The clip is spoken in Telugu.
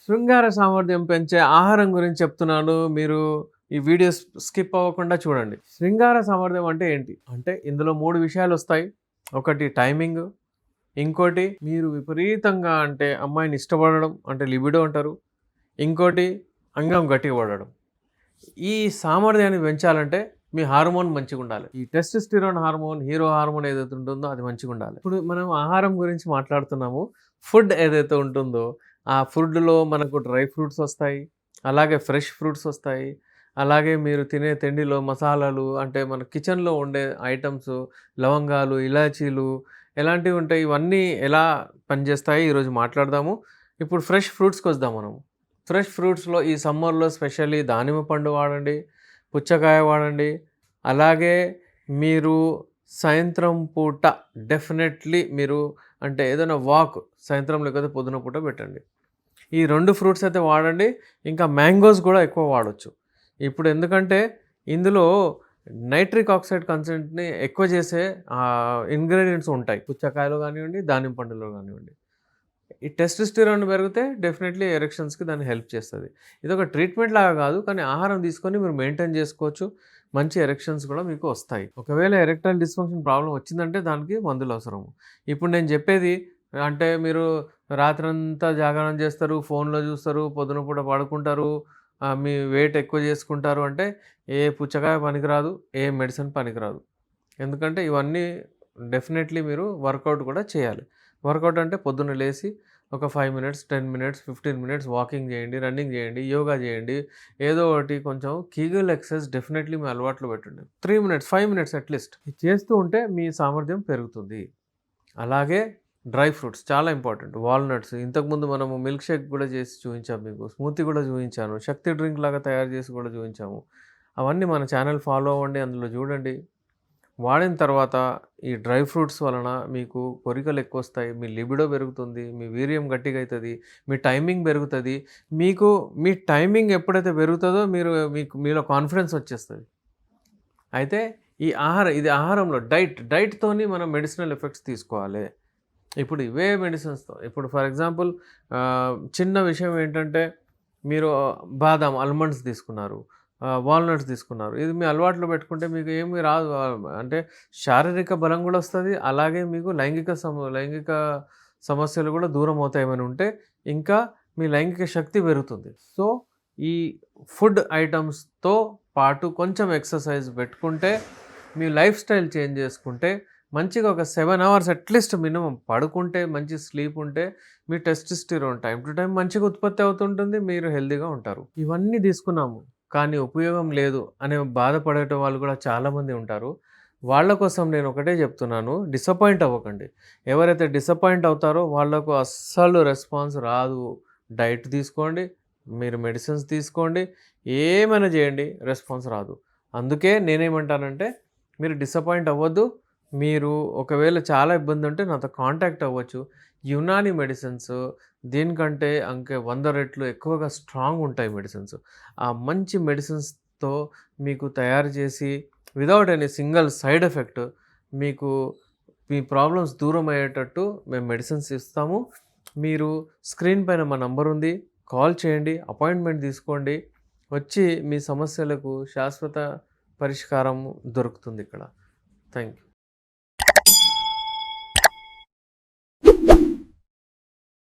శృంగార సామర్థ్యం పెంచే ఆహారం గురించి చెప్తున్నాను. మీరు ఈ వీడియో స్కిప్ అవ్వకుండా చూడండి. శృంగార సామర్థ్యం అంటే ఏంటి? అంటే ఇందులో 3 విషయాలొస్తాయి. ఒకటి టైమింగ్, ఇంకోటి మీరు విపరీతంగా అంటే అమ్మాయిని ఇష్టపడడం అంటే లిబిడో అంటారు. ఇంకోటి అంగం గట్టిగా పడడం. ఈ సామర్థ్యాన్ని పెంచాలంటే మీ హార్మోన్ మంచిగుండాలి. ఈ టెస్టోస్టెరాన్ హార్మోన్, హీరో హార్మోన్ ఏదైతే ఉంటుందో అది మంచిగుండాలి. ఇప్పుడు మనం ఆహారం గురించి మాట్లాడుతున్నాము. ఫుడ్ ఏదైతే ఉంటుందో ఆ ఫుడ్‌లో మనకు డ్రై ఫ్రూట్స్ ఒస్తాయి. అలాగే ఫ్రెష్ ఫ్రూట్స్ ఒస్తాయి. అలాగే మీరు తినే తిండిలో మసాలాలు అంటే మన కిచెన్‌లో ఉండే ఐటెమ్స్, లవంగాలు, ఇలాచీలు ఎలాంటివి ఉంటాయి ఇవన్నీ ఎలా పనిచేస్తాయి ఈరోజు మాట్లాడదాము. ఇప్పుడు ఫ్రెష్ ఫ్రూట్స్‌కొద్దాం మనం. ఫ్రెష్ ఫ్రూట్స్‌లో ఈ సమ్మర్‌లో స్పెషల్లీ దానిమ్మ పండు వాడండి, పుచ్చకాయ వాడండి. అలాగే మీరు సాయంత్రం పూట డెఫినెట్‌లీ మీరు అంటే ఏదైనా వాక్ సాయంత్రం లేకపోతే పొద్దున పూట పెట్టండి. ఈ 2 ఫ్రూట్స్ అయితే వాడండి. ఇంకా మ్యాంగోస్ గూడా ఎక్కువ వాడొచ్చు. ఇప్పుడు ఎందుకంటే ఇందులో నైట్రిక్ ఆక్సైడ్ కంటెంట్‌ని ఎక్కువ చేసే ఇంగ్రీడియెంట్స్ ఉంటాయి. పుచ్చకాయలో గానివ్వండి, దానిమ్మ పండులో గానివ్వండి. ఈ టెస్టోస్టెరాన్ పెరిగితే డెఫినెట్‌లీ ఎరెక్షన్స్‌కి దాన్ని హెల్ప్ చేస్తది. ఇదొక ట్రీట్మెంట్ లాగా కాదు. కానీ ఆహారం తీసుకొని మీరు మెయింటైన్ చేసుకోవచ్చు. మంచి ఎరెక్షన్స్ కూడా మీకు వస్తాయి. ఒకవేళ ఎరెక్టైల్ డిస్‌ఫంక్షన్ ప్రాబ్లమ్ వచ్చిందంటే దానికి మందులు అవసరము. ఇప్పుడు నేను చెప్పేది అంటే మీరు రాత్రంతా జాగారం చేస్తారు, ఫోన్‌లో చూస్తారు, పొద్దున పూట పడుకుంటారు, మీ వెయిట్ ఎక్కువ చేసుకుంటారు అంటే ఏ పుచ్చకాయ పనికిరాదు, ఏ మెడిసిన్ పనికిరాదు. ఎందుకంటే ఇవన్నీ డెఫినెట్‌లీ మీరు వర్కౌట్ కూడా చేయాలి. వర్కౌట్ అంటే పొద్దున్న లేసి ఒక 5 మినిట్స్, 10 మినిట్స్, 15 మినిట్స్ వాకింగ్ చేయండి, రన్నింగ్ చేయండి, యోగా చేయండి. ఏదో ఒకటి కొంచెం కీగల్ ఎక్సర్సైజ్ డెఫినెట్‌లీ మీ అలవాట్లో పెట్టండి. 3 మినిట్స్, 5 మినిట్స్ అట్‌లీస్ట్. ఇది చేస్తూ ఉంటే మీ సామర్థ్యం పెరుగుతుంది. అలాగే డ్రై ఫ్రూట్స్ చాలా ఇంపార్టెంట్. వాల్‌నట్స్ ఇంతకుముందు మనము మిల్క్ షేక్ కూడా చేసి చూయించాము మీకు. స్మూతీ కూడా చూయించాను. శక్తి డ్రింక్ లాగా తయారు చేసి కూడా చూయించాము. అవన్నీ మన ఛానల్ ఫాలో అవ్వండి. అందులో చూడండి. వాడిన తర్వాత ఈ డ్రై ఫ్రూట్స్ వలన మీకు కోరికలు ఎక్కువొస్తాయి. మీ లిబిడో పెరుగుతుంది. మీ వీర్యం గట్టిగా అయితది. మీ టైమింగ్ పెరుగుతది. మీకు మీ టైమింగ్ ఎప్పుడైతే పెరుగుతదో మీలో కాన్ఫిడెన్స్ వచ్చేస్తది. అయితే ఇది ఆహారంలో డైట్‌తోని మనం మెడిసినల్ ఎఫెక్ట్స్ తీసుకోవాలి. ఇప్పుడు ఇవే మెడిసిన్స్‌తో ఇప్పుడు ఫర్ ఎగ్జాంపుల్ చిన్న విషయం ఏంటంటే మీరు బాదాం, ఆల్మండ్స్ తీసుకున్నారు. వాల్‌నట్స్ తీసుకున్నారు. ఇది మీ అలవాట్లో పెట్టుకుంటే మీకు ఏమి రాదు. అంటే శారీరక బలం గూడా వస్తది. అలాగే మీకు లైంగిక సమస్యలు గూడా దూరం అవుతాయి ఏమైనా ఉంటే. ఇంకా మీ లైంగిక శక్తి పెరుగుతుంది. సో, ఈ ఫుడ్ ఐటెమ్స్‌తో పాటు కొంచెం ఎక్సర్సైజ్ పెట్టుకుంటే, మీ లైఫ్ స్టైల్ చేంజ్ చేసుకుంటే, మంచిగా ఒక 7 అవర్స్ అట్‌లీస్ట్ మినిమమ్ పడుకుంటే, మంచి స్లీప్ ఉంటే, మీ టెస్టోస్టెరాన్ టైమ్ టు టైమ్ మంచిగా ఉత్పత్తి అవుతుంటుంది. మీరు హెల్తీగా ఉంటారు. ఇవన్నీ తీసుకున్నాము. కానీ ఉపయోగం లేదు అనే బాధపడేట వాళ్ళు కూడా చాలామంది ఉంటారు. వాళ్ళ కోసం నేను ఒకటే చెప్తున్నాను. డిసప్పాయింట్ అవ్వకండి. ఎవరైతే డిసప్పాయింట్ అవుతారో వాళ్ళకు అస్సలు రెస్పాన్స్ రాదు. డైట్ తీసుకోండి, మీరు మెడిసిన్స్ తీసుకోండి, ఏమైనా చేయండి రెస్పాన్స్ రాదు. అందుకే నేనేమంటానంటే మీరు డిసప్పాయింట్ అవ్వద్దు. మీరు ఒకవేళ చాలా ఇబ్బంది ఉంటే నాతో కాంటాక్ట్ అవ్వచ్చు. యునాని మెడిసిన్స్ దీనికంటే 100 రెట్లు ఎక్కువగా స్ట్రాంగ్ ఉంటాయి మెడిసిన్స్. ఆ మంచి మెడిసిన్స్‌తో మీకు తయారు చేసి without any single side effect మీకు మీ ప్రాబ్లమ్స్ దూరం అయ్యేటట్టు మేము మెడిసిన్స్ ఇస్తాము. మీరు స్క్రీన్ పైన మా నంబర్ ఉంది. కాల్ చేయండి. అపాయింట్మెంట్ తీసుకోండి. వచ్చి మీ సమస్యలకు శాశ్వత పరిష్కారం దొరుకుతుంది ఇక్కడ. Thank you.